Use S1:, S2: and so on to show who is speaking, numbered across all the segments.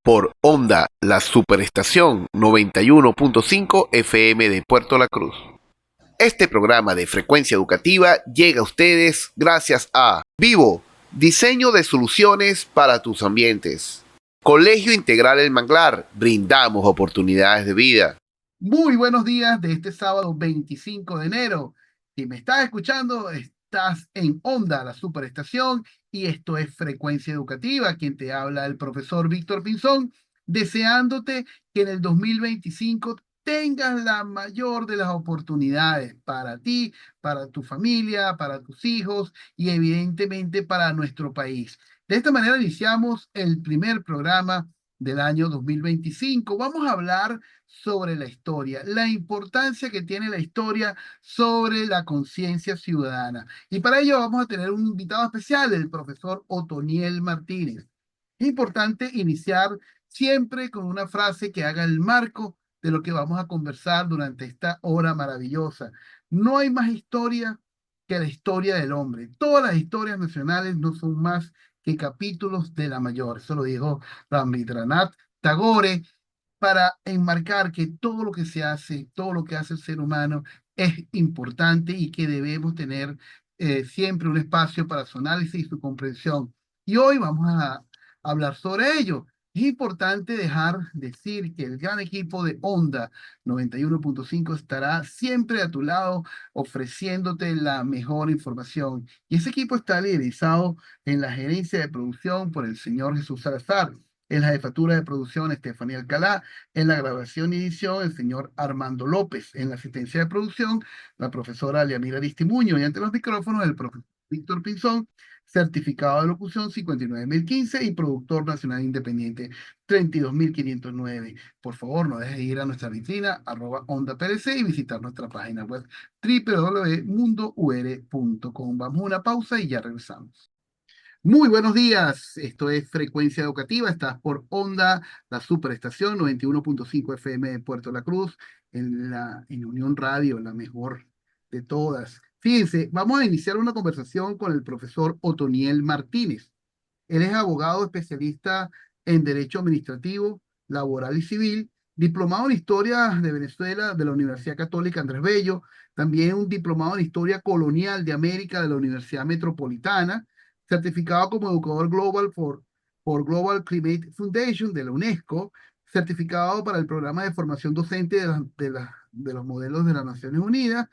S1: por Onda, la superestación 91.5 FM de Puerto La Cruz. Este programa de frecuencia educativa llega a ustedes gracias a Vivo, diseño de soluciones para tus ambientes. Colegio Integral El Manglar, brindamos oportunidades de vida.
S2: Muy buenos días de este sábado 25 de enero. Si me estás escuchando, estás en Onda, la superestación, y esto es Frecuencia Educativa, quien te habla el profesor Víctor Pinzón, deseándote que en el 2025 tengas la mayor de las oportunidades para ti, para tu familia, para tus hijos y evidentemente para nuestro país. De esta manera iniciamos el primer programa del año 2025. Vamos a hablar sobre la historia, la importancia que tiene la historia sobre la conciencia ciudadana. Y para ello vamos a tener un invitado especial, el profesor Otoniel Martínez. Es importante iniciar siempre con una frase que haga el marco de lo que vamos a conversar durante esta hora maravillosa. No hay más historia que la historia del hombre. Todas las historias nacionales no son más que capítulos de la mayor. Eso lo dijo Rabindranath Tagore, para enmarcar que todo lo que se hace, todo lo que hace el ser humano es importante y que debemos tener siempre un espacio para su análisis y su comprensión. Y hoy vamos a hablar sobre ello. Es importante decir que el gran equipo de Onda 91.5 estará siempre a tu lado ofreciéndote la mejor información. Y ese equipo está liderizado en la gerencia de producción por el señor Jesús Salazar, en la jefatura de producción Estefanía Alcalá, en la grabación y edición el señor Armando López, en la asistencia de producción la profesora Liamira Aristimuño y ante los micrófonos el profesor Víctor Pinzón, certificado de locución 59015 y productor nacional independiente 32509. Por favor, no dejes de ir a nuestra vitrina @onda PLC y visitar nuestra página web www.mundour.com. Vamos a una pausa y ya regresamos. Muy buenos días, esto es Frecuencia Educativa, estás por Onda, la superestación 91.5 FM de Puerto La Cruz, en Unión Radio, la mejor de todas. Fíjense, vamos a iniciar una conversación con el profesor Otoniel Martínez. Él es abogado especialista en Derecho Administrativo, Laboral y Civil, diplomado en Historia de Venezuela de la Universidad Católica Andrés Bello, también un diplomado en Historia Colonial de América de la Universidad Metropolitana, certificado como educador global por Global Climate Foundation de la UNESCO, certificado para el programa de formación docente de los modelos de las Naciones Unidas,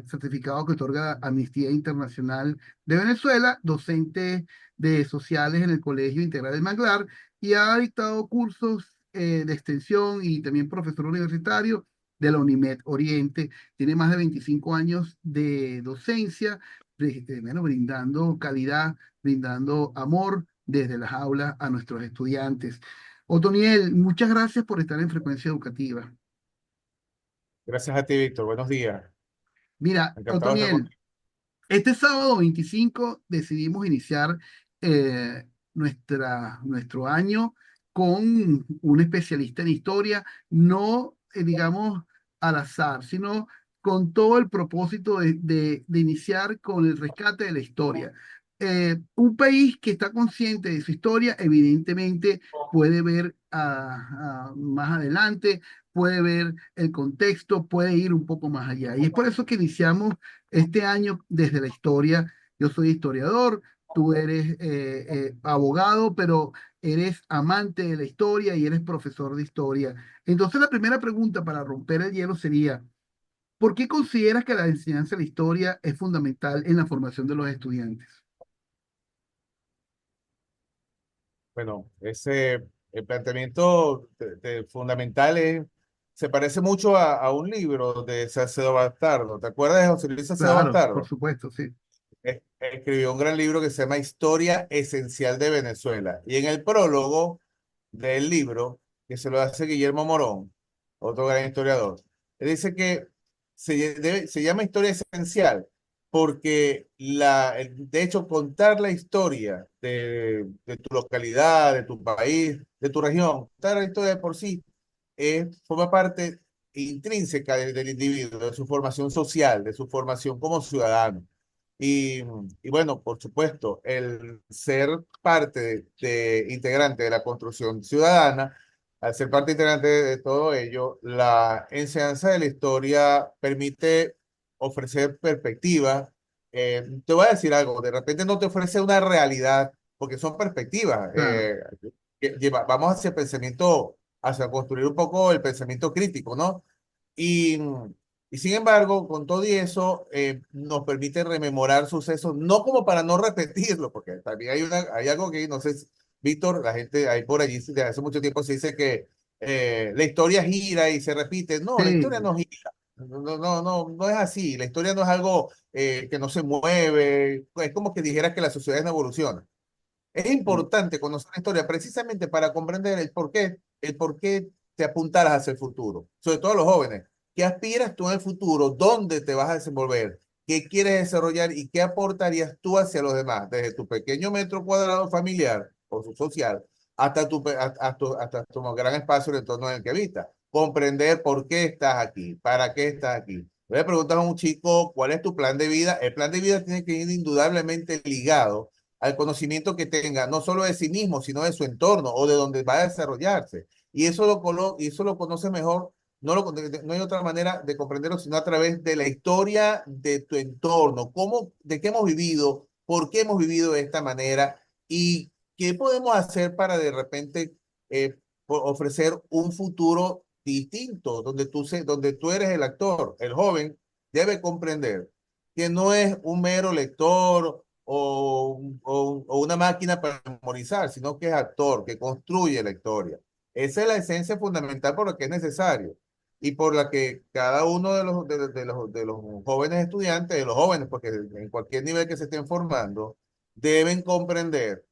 S2: certificado que otorga Amnistía Internacional de Venezuela, docente de sociales en el Colegio Integral del Manglar y ha dictado cursos de extensión y también profesor universitario de la UNIMED Oriente. Tiene más de 25 años de docencia, bueno, brindando calidad, brindando amor desde las aulas a nuestros estudiantes. Otoniel, muchas gracias por estar en Frecuencia Educativa.
S3: Gracias a ti, Víctor. Buenos días.
S2: Mira,
S3: Encantado de estar
S2: Otoniel,
S3: contigo.
S2: este sábado 25 decidimos iniciar nuestro año con un especialista en historia, no, digamos, al azar, sino con todo el propósito de iniciar con el rescate de la historia. Un país que está consciente de su historia, evidentemente puede ver más adelante, puede ver el contexto, puede ir un poco más allá. Y es por eso que iniciamos este año desde la historia. Yo soy historiador, tú eres abogado, pero eres amante de la historia y eres profesor de historia. Entonces la primera pregunta para romper el hielo sería, ¿por qué consideras que la enseñanza de la historia es fundamental en la formación de los estudiantes?
S3: Bueno, el planteamiento fundamental se parece mucho a un libro de Salcedo Bastardo. ¿Te acuerdas de José Luis Salcedo
S2: Claro, por
S3: Bastardo?
S2: supuesto, sí.
S3: Escribió un gran libro que se llama Historia Esencial de Venezuela. Y en el prólogo del libro, que se lo hace Guillermo Morón, otro gran historiador, él dice que se llama Historia Esencial porque de hecho contar la historia de tu localidad, de tu país, de tu región, contar la historia de por sí, forma parte intrínseca del individuo, de su formación social, de su formación como ciudadano. Y, y bueno, por supuesto, el ser parte integrante de la construcción ciudadana, al ser parte integrante de todo ello, la enseñanza de la historia permite ofrecer perspectiva. Te voy a decir algo, de repente no te ofrece una realidad, porque son perspectivas.
S2: Claro,
S3: Vamos hacia el pensamiento, hacia construir un poco el pensamiento crítico, ¿no? Y, y sin embargo, con todo y eso, nos permite rememorar sucesos, no como para no repetirlo, porque también hay algo que, no sé, Víctor, la gente ahí por allí desde hace mucho tiempo se dice que la historia gira y se repite. No, la historia
S2: sí,
S3: no gira. No es así. La historia no es algo que no se mueve. Es como que dijeras que la sociedad no evoluciona. Es
S2: sí.
S3: importante conocer la historia precisamente para comprender el por qué te apuntaras hacia el futuro, sobre todo los jóvenes. ¿Qué aspiras tú en el futuro? ¿Dónde te vas a desenvolver? ¿Qué quieres desarrollar y qué aportarías tú hacia los demás? Desde tu pequeño metro cuadrado familiar o su social hasta tu gran espacio de entorno en el que habitas. Comprender por qué estás aquí, para qué estás aquí. Le preguntas a un chico cuál es tu plan de vida. El plan de vida tiene que ir indudablemente ligado al conocimiento que tenga, no solo de sí mismo, sino de su entorno o de donde va a desarrollarse. Y eso lo conoce mejor, no hay otra manera de comprenderlo, sino a través de la historia de tu entorno, de qué hemos vivido, por qué hemos vivido de esta manera y qué podemos hacer para de repente ofrecer un futuro distinto, donde tú eres el actor. El joven debe comprender que no es un mero lector o una máquina para memorizar, sino que es actor, que construye la historia. Esa es la esencia fundamental por la que es necesario y por la que cada uno de los jóvenes estudiantes, de los jóvenes, porque en cualquier nivel que se estén formando, deben comprender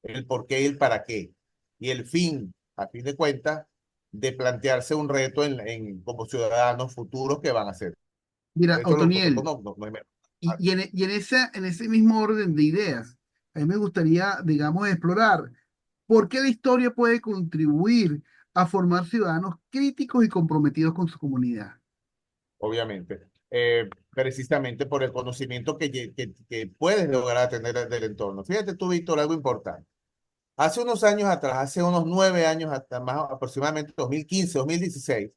S3: el por qué y el para qué y el fin, a fin de cuentas, de plantearse un reto como ciudadanos futuros que van a hacer.
S2: Mira,
S3: Eso los otros
S2: Otoniel,
S3: no es menos.
S2: en ese mismo orden de ideas, a mí me gustaría, digamos, explorar por qué la historia puede contribuir a formar ciudadanos críticos y comprometidos con su comunidad.
S3: Obviamente. Precisamente por el conocimiento que puedes lograr tener del entorno. Fíjate tú, Víctor, algo importante. Hace unos años atrás, hace unos 9 años, hasta más aproximadamente 2015, 2016,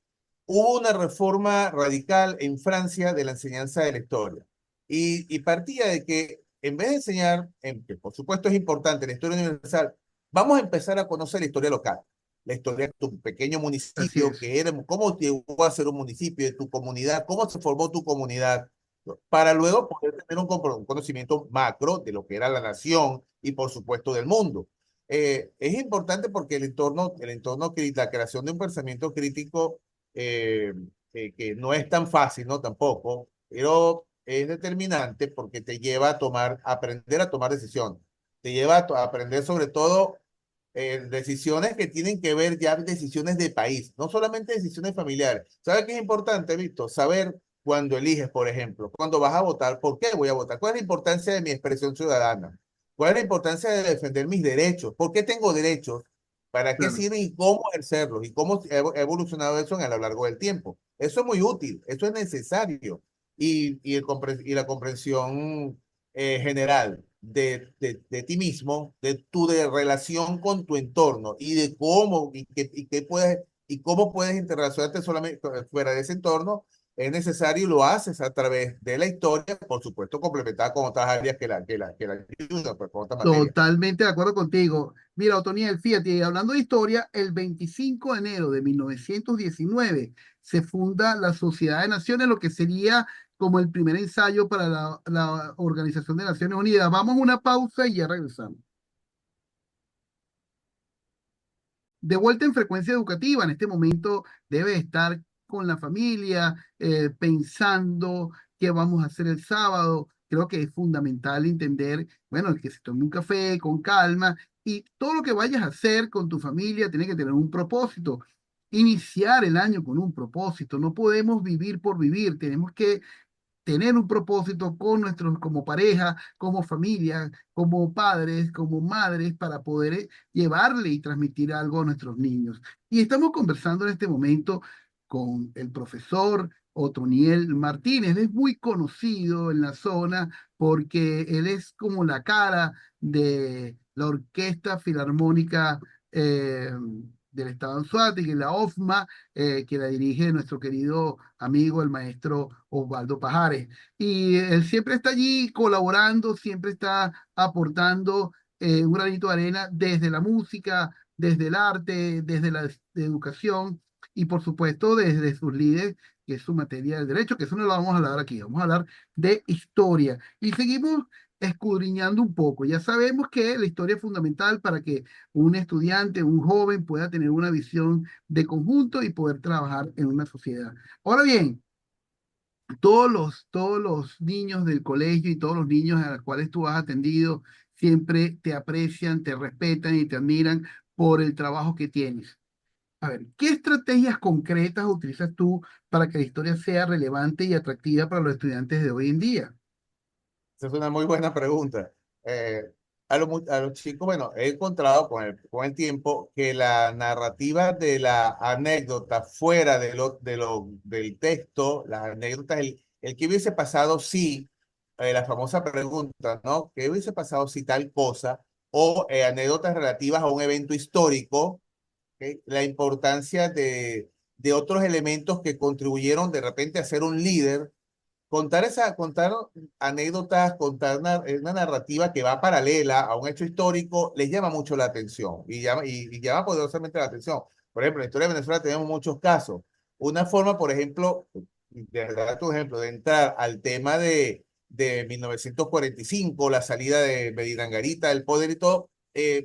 S3: hubo una reforma radical en Francia de la enseñanza de la historia. Y partía de que en vez de enseñar, que por supuesto es importante, la historia universal, vamos a empezar a conocer la historia local, la historia de tu pequeño
S2: Así
S3: municipio,
S2: es.
S3: cómo llegó a ser un municipio, de tu comunidad, cómo se formó tu comunidad, para luego poder tener un conocimiento macro de lo que era la nación y por supuesto del mundo. Es importante porque la creación de un pensamiento crítico, eh, que no es tan fácil, ¿no? Tampoco, pero es determinante porque te lleva a aprender a tomar decisiones. Te lleva a aprender sobre todo decisiones que tienen que ver ya decisiones de país, no solamente decisiones familiares. ¿Sabes qué es importante, Víctor? Saber cuando eliges, por ejemplo, cuando vas a votar, ¿por qué voy a votar? ¿Cuál es la importancia de mi expresión ciudadana? ¿Cuál es la importancia de defender mis derechos? ¿Por qué tengo derechos? ¿Para qué
S2: Claro.
S3: sirven y cómo ejercerlos? ¿Y cómo ha evolucionado eso a lo largo del tiempo? Eso es muy útil, eso es necesario. Y la comprensión general de ti mismo, de relación con tu entorno y de cómo y cómo puedes interrelacionarte solamente fuera de ese entorno, es necesario y lo haces a través de la historia, por supuesto, complementada con otras áreas que la ayudan, pues, con otras materias.
S2: Totalmente de acuerdo contigo. Mira, Otoniel, fíjate, hablando de historia, el 25 de enero de 1919 se funda la Sociedad de Naciones, lo que sería como el primer ensayo para la Organización de Naciones Unidas. Vamos a una pausa y ya regresamos. De vuelta en frecuencia educativa, en este momento debe estar con la familia, pensando qué vamos a hacer el sábado. Creo que es fundamental entender, bueno, que se tome un café con calma y todo lo que vayas a hacer con tu familia tiene que tener un propósito. Iniciar el año con un propósito. No podemos vivir por vivir, tenemos que tener un propósito con nuestros, como pareja, como familia, como padres, como madres, para poder llevarle y transmitir algo a nuestros niños. Y estamos conversando en este momento con el profesor Otoniel Martínez. Él es muy conocido en la zona porque él es como la cara de la Orquesta Filarmónica del Estado de Anzoátegui, la OFMA, que la dirige nuestro querido amigo, el maestro Osvaldo Pajares. Y él siempre está allí colaborando, siempre está aportando un granito de arena desde la música, desde el arte, desde la educación y por supuesto desde sus líderes, que es su materia del derecho, que eso no lo vamos a hablar aquí, vamos a hablar de historia. Y seguimos escudriñando un poco. Ya sabemos que la historia es fundamental para que un estudiante, un joven pueda tener una visión de conjunto y poder trabajar en una sociedad. Ahora bien, todos los niños del colegio y todos los niños a los cuales tú has atendido siempre te aprecian, te respetan y te admiran por el trabajo que tienes. A ver, ¿qué estrategias concretas utilizas tú para que la historia sea relevante y atractiva para los estudiantes de hoy en día?
S3: Esa es una muy buena pregunta. Eh, a los chicos, bueno, he encontrado con el tiempo que la narrativa de la anécdota fuera del texto, las anécdotas, el que hubiese pasado si, la famosa pregunta, ¿no? ¿Qué hubiese pasado si tal cosa? O anécdotas relativas a un evento histórico, ¿ok? La importancia de otros elementos que contribuyeron de repente a ser un líder. Contar anécdotas, una narrativa que va paralela a un hecho histórico les llama mucho la atención y llama poderosamente la atención. Por ejemplo, en la historia de Venezuela tenemos muchos casos. Una forma, por ejemplo, de dar tu ejemplo, de entrar al tema de 1945, la salida de Medina Angarita, el poder y todo,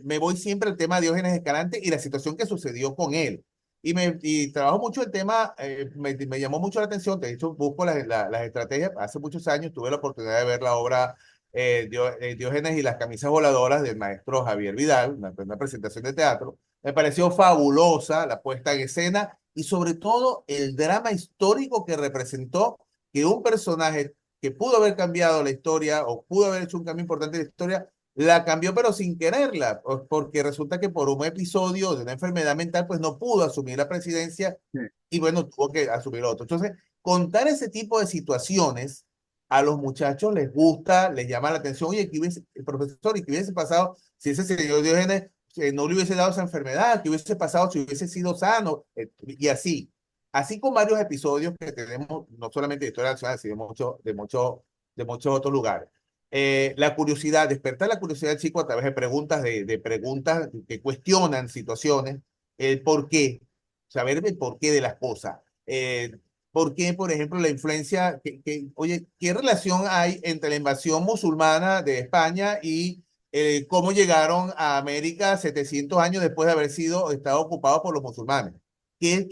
S3: me voy siempre al tema de Diógenes Escalante y la situación que sucedió con él. Y trabajo mucho el tema, me llamó mucho la atención, de hecho busco las estrategias, hace muchos años tuve la oportunidad de ver la obra Diógenes y las camisas voladoras del maestro Javier Vidal, una presentación de teatro, me pareció fabulosa la puesta en escena y sobre todo el drama histórico que representó que un personaje que pudo haber cambiado la historia o pudo haber hecho un cambio importante en la historia, la cambió pero sin quererla, porque resulta que por un episodio de una enfermedad mental, pues no pudo asumir la presidencia
S2: Sí.
S3: y bueno, tuvo que asumir otro. Entonces, contar ese tipo de situaciones a los muchachos les gusta, les llama la atención. Oye, ¿qué hubiese, el profesor, y qué hubiese pasado si ese señor Diógenes no le hubiese dado esa enfermedad? ¿Qué hubiese pasado si hubiese sido sano? Y así. Así con varios episodios que tenemos, no solamente de historia nacional, sino de muchos otros lugares. La curiosidad, despertar la curiosidad del chico a través de de preguntas que cuestionan situaciones, el por qué, saber el porqué de las cosas. ¿Por qué, por ejemplo, la influencia, oye, qué relación hay entre la invasión musulmana de España y cómo llegaron a América 700 años después de haber sido estado ocupado por los musulmanes? ¿Qué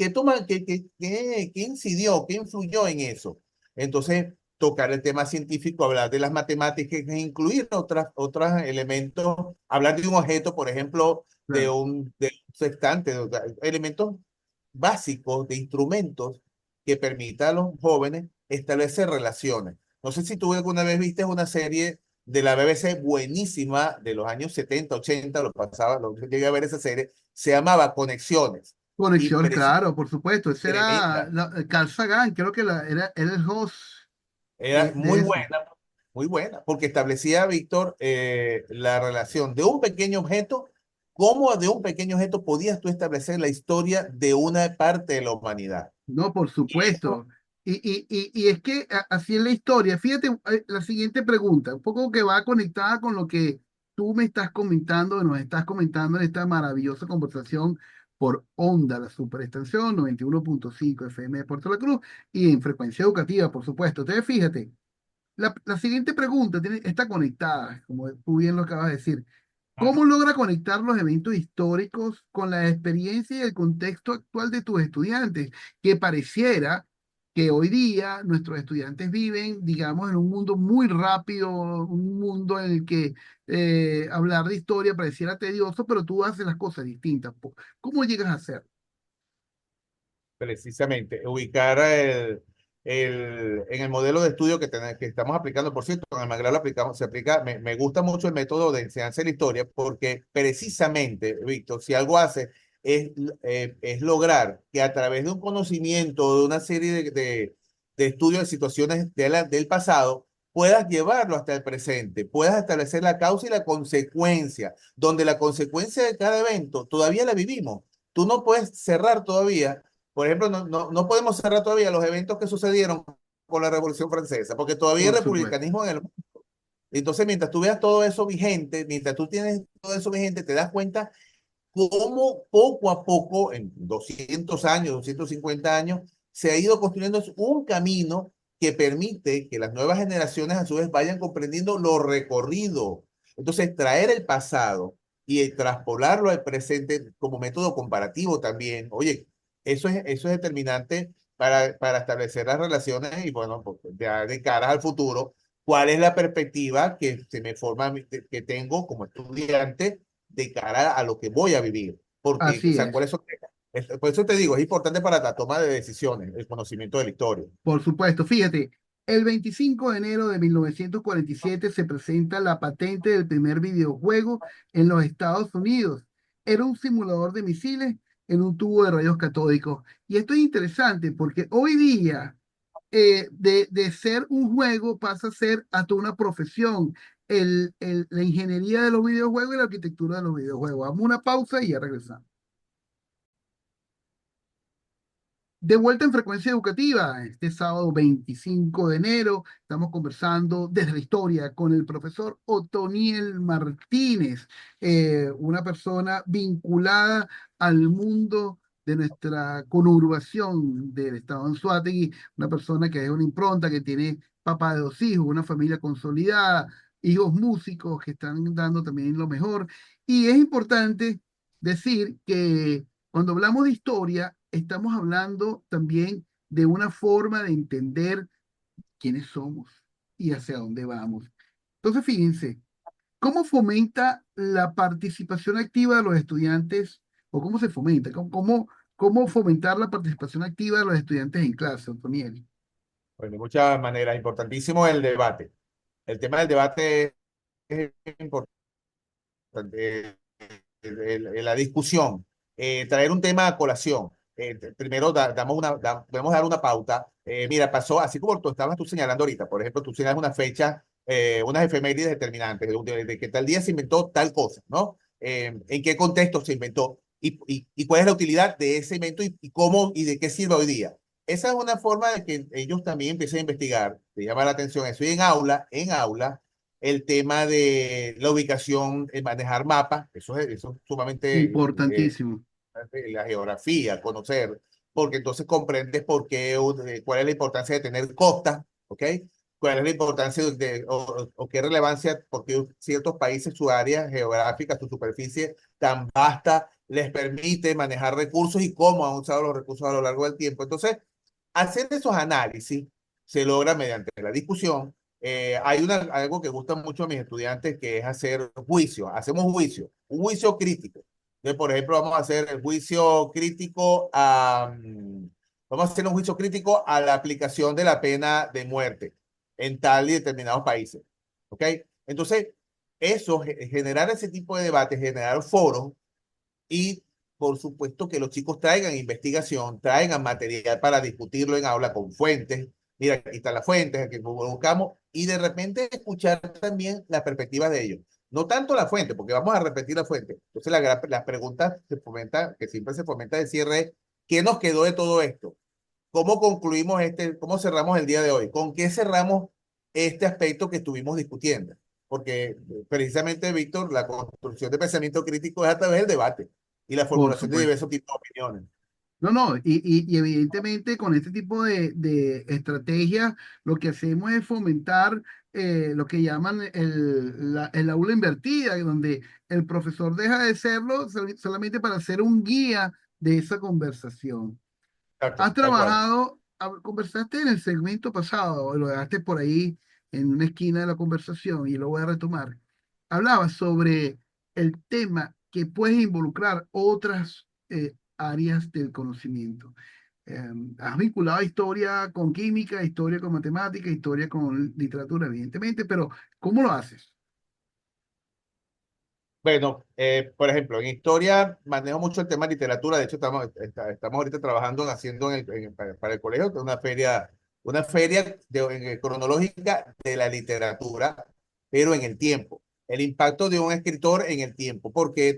S3: incidió, qué influyó en eso? Entonces, tocar el tema científico, hablar de las matemáticas, incluir otros elementos, hablar de un objeto, por ejemplo,
S2: Claro.
S3: de un sextante, elementos básicos de instrumentos que permitan a los jóvenes establecer relaciones. No sé si tú alguna vez viste una serie de la BBC buenísima de los años 70 80 llegué a ver esa serie, se llamaba Conexiones y
S2: Conexiones, claro, por supuesto. Ese era
S3: tremenda.
S2: Carl Sagan, creo que era el host
S3: Era
S2: de eso.
S3: muy buena, porque establecía, Víctor, la relación de un pequeño objeto, cómo de un pequeño objeto podías tú establecer la historia de una parte de la humanidad.
S2: No, por
S3: Y eso,
S2: supuesto. Y es que así es la historia. Fíjate, la siguiente pregunta, un poco que va conectada con lo que tú me estás comentando, nos estás comentando en esta maravillosa conversación por Onda, la superestación 91.5 FM de Puerto La Cruz y en frecuencia educativa, por supuesto. Entonces, fíjate, la siguiente pregunta está conectada, como tú bien lo acabas de decir. ¿Cómo
S3: ajá,
S2: logra conectar los eventos históricos con la experiencia y el contexto actual de tus estudiantes? Que pareciera que hoy día nuestros estudiantes viven, digamos, en un mundo muy rápido, un mundo en el que hablar de historia pareciera tedioso, pero tú haces las cosas distintas. ¿Cómo llegas a hacer?
S3: precisamente, ubicar en el modelo de estudio que estamos aplicando, por cierto, en el Magral lo aplicamos, se aplica, me gusta mucho el método de enseñanza de la historia, porque precisamente, Víctor, si algo hace es lograr que a través de un conocimiento, de una serie de estudio de situaciones del pasado, puedas llevarlo hasta el presente, puedas establecer la causa y la consecuencia, donde la consecuencia de cada evento todavía la vivimos. Tú no puedes cerrar todavía, por ejemplo, no podemos cerrar todavía los eventos que sucedieron con la Revolución Francesa, porque todavía hay
S2: Por supuesto.
S3: republicanismo en el mundo. Entonces, mientras tú veas todo eso vigente, mientras tú tienes todo eso vigente, te das cuenta cómo poco a poco, en 200 años, 250 años, se ha ido construyendo un camino que permite que las nuevas generaciones a su vez vayan comprendiendo lo recorrido. Entonces, traer el pasado y traspolarlo al presente como método comparativo también, oye, eso es determinante para establecer las relaciones y bueno, pues, ya de cara al futuro, cuál es la perspectiva que se me forma, que tengo como estudiante de cara a lo que voy a vivir. Porque, o
S2: Así
S3: sea,
S2: es.
S3: por eso te digo, es importante para la toma de decisiones, el conocimiento de la historia.
S2: Por supuesto, fíjate, el 25 de enero de 1947 se presenta la patente del primer videojuego en los Estados Unidos. Era un simulador de misiles en un tubo de rayos catódicos. Y esto es interesante porque hoy día de ser un juego pasa a ser hasta una profesión. La ingeniería de los videojuegos y la arquitectura de los videojuegos. Vamos a una pausa y ya regresamos. De vuelta en Frecuencia Educativa, este sábado 25 de enero, estamos conversando desde la historia con el profesor Otoniel Martínez, una persona vinculada al mundo de nuestra conurbación del estado de Anzoátegui, una persona que es una impronta, que tiene papá de dos hijos, una familia consolidada, hijos músicos que están dando también lo mejor. Y es importante decir que cuando hablamos de historia, estamos hablando también de una forma de entender quiénes somos y hacia dónde vamos. Entonces, fíjense, ¿cómo fomenta la participación activa de los estudiantes o cómo se fomenta? ¿Cómo fomentar la participación activa de los estudiantes en clase, Otoniel?
S3: Bueno, de muchas maneras, importantísimo el debate. El tema del debate es importante, la discusión, traer un tema a colación. Primero, debemos dar una pauta. Mira, pasó, así como tú señalando ahorita, por ejemplo, tú señalas una fecha, unas efemérides determinantes, de que tal día se inventó tal cosa, ¿no? En qué contexto se inventó y cuál es la utilidad de ese invento y cómo y de qué sirve hoy día. Esa es una forma de que ellos también empiecen a investigar, te llama la atención eso. Y en aula, el tema de la ubicación, el manejar mapas, eso es sumamente
S2: Importantísimo.
S3: la geografía, conocer, porque entonces comprendes por qué, cuál es la importancia de tener costas, ¿ok? Cuál es la importancia o qué relevancia, porque ciertos países, su área geográfica, su superficie tan vasta, les permite manejar recursos y cómo han usado los recursos a lo largo del tiempo. Entonces, hacer esos análisis se logra mediante la discusión. Hay algo que gusta mucho a mis estudiantes que es hacer juicio. Hacemos juicio, un juicio crítico. Entonces, por ejemplo, vamos a hacer el juicio crítico vamos a hacer un juicio crítico a la aplicación de la pena de muerte en tal y determinados países. ¿Ok? Entonces, generar ese tipo de debate, generar foros y por supuesto que los chicos traigan investigación, traigan material para discutirlo en aula con fuentes. Mira, aquí están las fuentes, aquí buscamos, y de repente escuchar también las perspectivas de ellos. No tanto la fuente, porque vamos a repetir la fuente. Entonces, las preguntas que siempre se fomenta de cierre es, ¿qué nos quedó de todo esto? ¿Cómo concluimos cómo cerramos el día de hoy? ¿Con qué cerramos este aspecto que estuvimos discutiendo? Porque precisamente, Víctor, la construcción de pensamiento crítico es a través del debate y la
S2: Por
S3: formulación de
S2: supuesto.
S3: diversos tipos de opiniones.
S2: No, no, y evidentemente con este tipo de estrategias lo que hacemos es fomentar lo que llaman el aula invertida, donde el profesor deja de serlo solamente para ser un guía de esa conversación.
S3: Exacto,
S2: Has
S3: tal cual.
S2: trabajado, conversaste en el segmento pasado, lo dejaste por ahí en una esquina de la conversación y lo voy a retomar. Hablabas sobre el tema que puede involucrar otras áreas del conocimiento. Has vinculado historia con química, historia con matemática, historia con literatura, evidentemente, pero ¿cómo lo haces?
S3: Bueno, por ejemplo, en historia manejo mucho el tema de literatura. De hecho, estamos ahorita trabajando haciendo para el colegio una feria una feria cronológica de la literatura, pero en el tiempo. El impacto de un escritor en el tiempo. Porque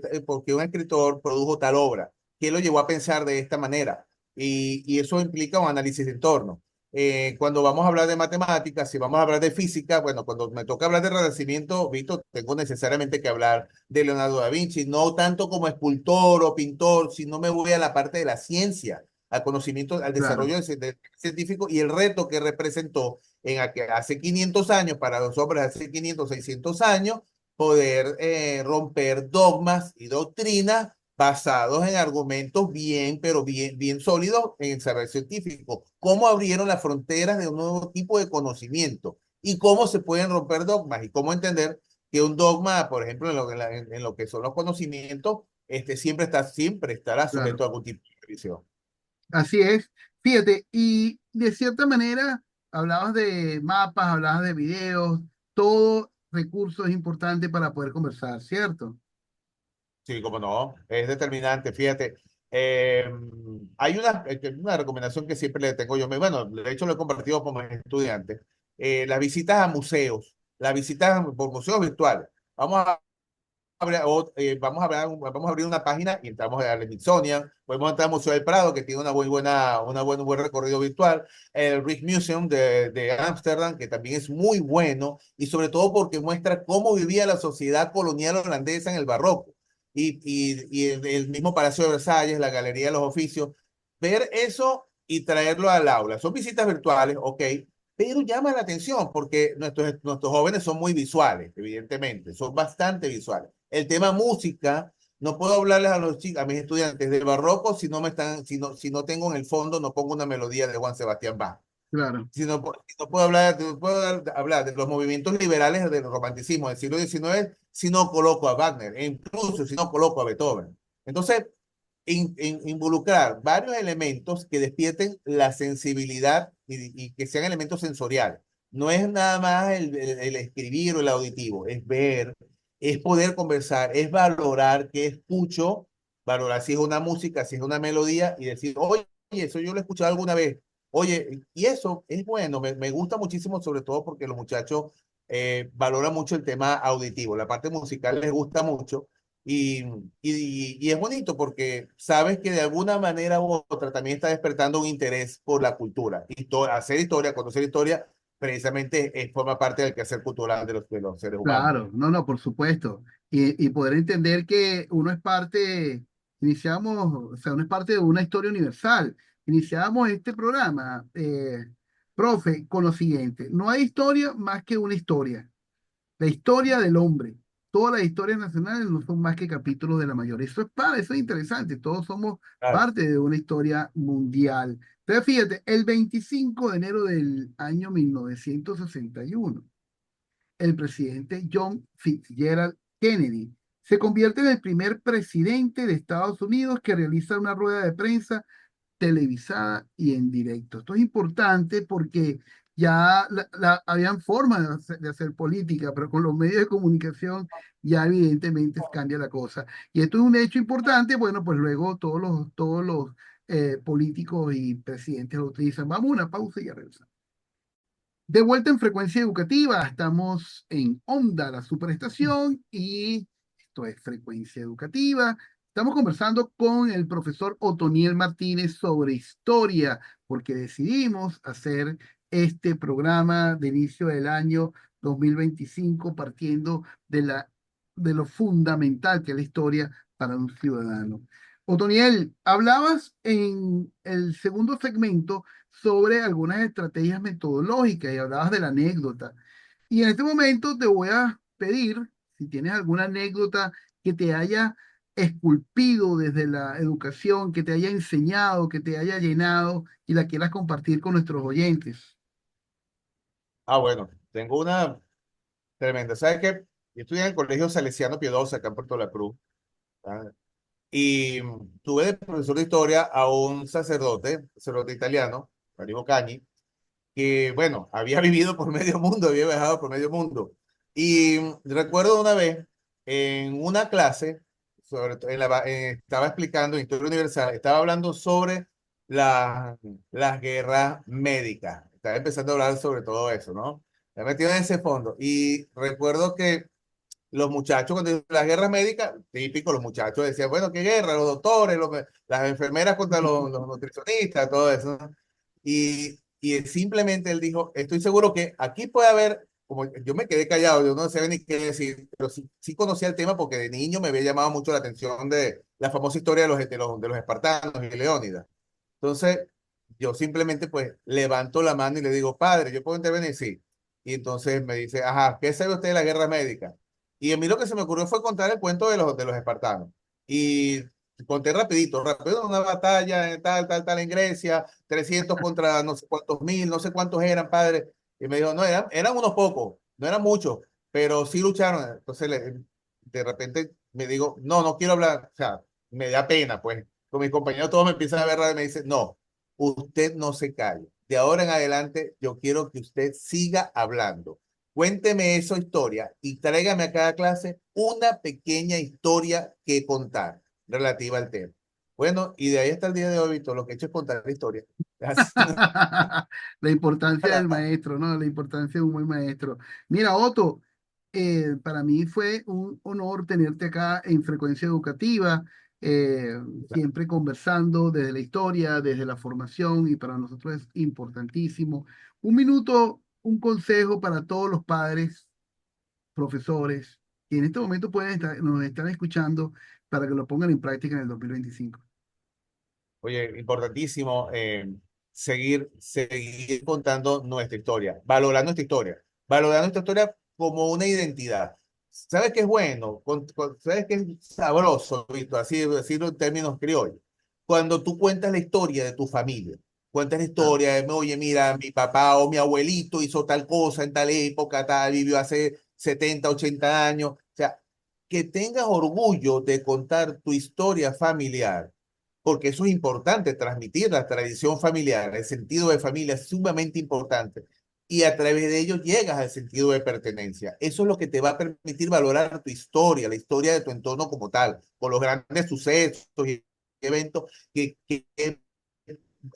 S3: un escritor produjo tal obra? ¿Qué lo llevó a pensar de esta manera? Y eso implica un análisis de entorno. Cuando vamos a hablar de matemáticas, si vamos a hablar de física, bueno, cuando me toca hablar de Renacimiento, Víctor, tengo necesariamente que hablar de Leonardo da Vinci, no tanto como escultor o pintor, sino me voy a la parte de la ciencia, al conocimiento, al
S2: Claro,
S3: desarrollo del científico y el reto que representó hace 500 años, para los hombres hace 500, 600 años, poder romper dogmas y doctrinas basados en argumentos bien, pero bien sólidos en el saber científico. Cómo abrieron las fronteras de un nuevo tipo de conocimiento y cómo se pueden romper dogmas y cómo entender que un dogma, por ejemplo, en lo que son los conocimientos, siempre estará
S2: claro.
S3: sujeto a algún tipo de revisión.
S2: Así es. Fíjate, y de cierta manera hablabas de mapas, hablabas de videos, todo recurso es importante para poder conversar, ¿cierto?
S3: Sí, como no, es determinante. Fíjate, hay una recomendación que siempre le tengo yo, bueno, de hecho lo he compartido con mis estudiantes, las visitas a museos, las visitas por museos virtuales. Vamos a vamos a abrir una página y entramos al Smithsonian, podemos entrar al Museo del Prado, que tiene un buen recorrido virtual, el Rijksmuseum de Ámsterdam, que también es muy bueno, y sobre todo porque muestra cómo vivía la sociedad colonial holandesa en el barroco, y el mismo Palacio de Versalles, la Galería de los Oficios, ver eso y traerlo al aula. Son visitas virtuales, ok, pero llama la atención porque nuestros jóvenes son muy visuales, evidentemente, son bastante visuales. El tema música, no puedo hablarles a mis estudiantes del barroco si no tengo en el fondo, no pongo una melodía de Juan Sebastián Bach.
S2: Claro,
S3: Si no puedo hablar de los movimientos liberales del romanticismo del siglo XIX, si no coloco a Wagner, e incluso si no coloco a Beethoven. Entonces, involucrar varios elementos que despierten la sensibilidad y que sean elementos sensoriales. No es nada más el escribir o el auditivo, es ver, es poder conversar, es valorar qué escucho, valorar si es una música, si es una melodía y decir, oye, eso yo lo he escuchado alguna vez. Oye, y eso es bueno, me gusta muchísimo, sobre todo porque los muchachos valoran mucho el tema auditivo, la parte musical les gusta mucho y, y es bonito porque sabes que de alguna manera u otra también está despertando un interés por la cultura. Hacer historia, conocer historia, precisamente forma parte del quehacer cultural de los seres humanos.
S2: claro, no, no, por supuesto. Y poder entender que uno es parte, iniciamos, o sea, uno es parte de una historia universal. Iniciamos este programa, profe, con lo siguiente, no hay historia más que una historia. La historia del hombre. Todas las historias nacionales no son más que capítulos de la mayor. Eso es interesante. Todos somos
S3: Claro.
S2: parte de una historia mundial. Entonces, fíjate, el 25 de enero del año 1961, el presidente John Fitzgerald Kennedy se convierte en el primer presidente de Estados Unidos que realiza una rueda de prensa televisada y en directo. Esto es importante porque ya habían formas de hacer política, pero con los medios de comunicación ya evidentemente cambia la cosa. Y esto es un hecho importante, bueno, pues luego todos los políticos y presidentes lo utilizan. Vamos a una pausa y ya regresamos. De vuelta en frecuencia educativa, estamos en Onda, la superestación, y esto es frecuencia educativa. Estamos conversando con el profesor Otoniel Martínez sobre historia, porque decidimos hacer este programa de inicio del año 2025 partiendo de lo fundamental que es la historia para un ciudadano. Otoniel, hablabas en el segundo segmento sobre algunas estrategias metodológicas y hablabas de la anécdota. Y en este momento te voy a pedir si tienes alguna anécdota que te haya esculpido desde la educación, que te haya enseñado, que te haya llenado y la quieras compartir con nuestros oyentes.
S3: Ah, bueno, tengo una tremenda. ¿Sabes qué? Yo estudié en el Colegio Salesiano Piedosa, acá en Puerto La Cruz. ¿Ah? Y tuve de profesor de historia a un sacerdote italiano, Mario Cagni, que, bueno, había vivido por medio mundo, había viajado por medio mundo. Y recuerdo una vez en una clase, estaba explicando en Historia Universal, estaba hablando sobre las guerras médicas. estaba empezando a hablar sobre todo eso, ¿no? Me metido en ese fondo. Y recuerdo que los muchachos, cuando las guerras médicas, típico, los muchachos decían, bueno, ¿qué guerra? Los doctores, las enfermeras contra los nutricionistas, todo eso, ¿no? Y simplemente él dijo, estoy seguro que aquí puede haber, como yo me quedé callado, yo no sabía ni qué decir, pero sí conocía el tema porque de niño me había llamado mucho la atención de la famosa historia de los espartanos y Leónidas. Entonces, yo simplemente pues levanto la mano y le digo, padre, ¿yo puedo intervenir? Sí. Y entonces me dice, ajá, ¿qué sabe usted de la guerra médica? Y a mí lo que se me ocurrió fue contar el cuento de los espartanos. Y conté rapidito, rápido, una batalla tal en Grecia, 300 contra no sé cuántos mil, no sé cuántos eran, padre. Y me dijo, no, eran unos pocos, no eran muchos, pero sí lucharon. Entonces, de repente me digo, no, no quiero hablar, o sea, me da pena, pues. Con mis compañeros todos me empiezan a ver raro y me dicen, no, usted no se calle. De ahora en adelante, yo quiero que usted siga hablando. Cuénteme esa historia y tráigame a cada clase una pequeña historia que contar relativa al tema. Bueno, y de ahí hasta el día de hoy, Víctor, lo que he hecho es contar la historia.
S2: La importancia del maestro, ¿no? La importancia de un buen maestro. Mira, Otto, para mí fue un honor tenerte acá en Frecuencia Educativa, siempre conversando desde la historia, desde la formación, y para nosotros es importantísimo. Un minuto, un consejo para todos los padres, profesores, que en este momento nos están escuchando para que lo pongan en práctica en el 2025.
S3: Oye, importantísimo seguir contando nuestra historia, valorar nuestra historia como una identidad. ¿Sabes qué es bueno? ¿Sabes qué es sabroso, Víctor? Así decirlo en términos criollos. Cuando tú cuentas la historia de tu familia, cuentas la
S2: Ah,
S3: historia de, oye, mira, mi papá o mi abuelito hizo tal cosa en tal época, tal, vivió hace 70, 80 años. O sea, que tengas orgullo de contar tu historia familiar porque eso es importante, transmitir la tradición familiar, el sentido de familia es sumamente importante. Y a través de ello llegas al sentido de pertenencia. Eso es lo que te va a permitir valorar tu historia, la historia de tu entorno como tal, con los grandes sucesos y eventos que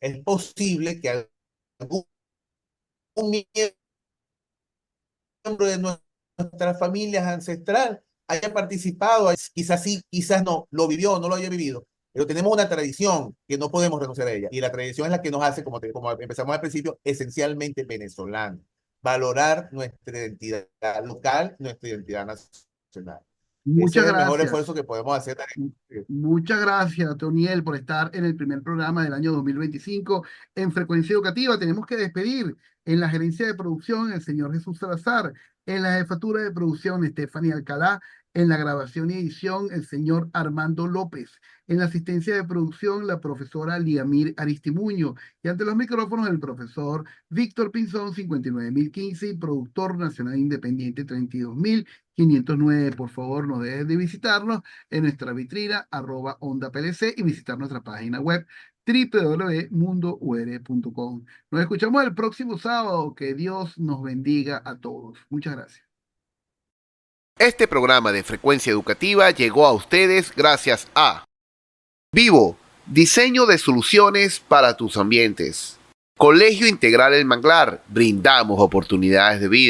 S3: es posible que algún miembro de nuestras familias ancestral haya participado, quizás sí, quizás no, lo vivió o no lo haya vivido, pero tenemos una tradición que no podemos renunciar a ella, y la tradición es la que nos hace, como empezamos al principio, esencialmente venezolanos. Valorar nuestra identidad local, nuestra identidad nacional. Ese
S2: muchas
S3: es el mejor
S2: gracias.
S3: esfuerzo que podemos hacer.
S2: Muchas gracias, Toniel, por estar en el primer programa del año 2025 en Frecuencia Educativa. Tenemos que despedir en la gerencia de producción el señor Jesús Salazar, en la jefatura de producción Stephanie Alcalá, en la grabación y edición el señor Armando López, en la asistencia de producción la profesora Liamir Aristimuño y ante los micrófonos el profesor Víctor Pinzón 59015 y productor nacional independiente 32509. Por favor, no dejes de visitarnos en nuestra vitrina @onda PLC y visitar nuestra página web www.mundour.com. Nos escuchamos el próximo sábado. Que Dios nos bendiga a todos. Muchas gracias.
S1: Este programa de Frecuencia Educativa llegó a ustedes gracias a Vivo, diseño de soluciones para tus ambientes. Colegio Integral El Manglar, brindamos oportunidades de vida.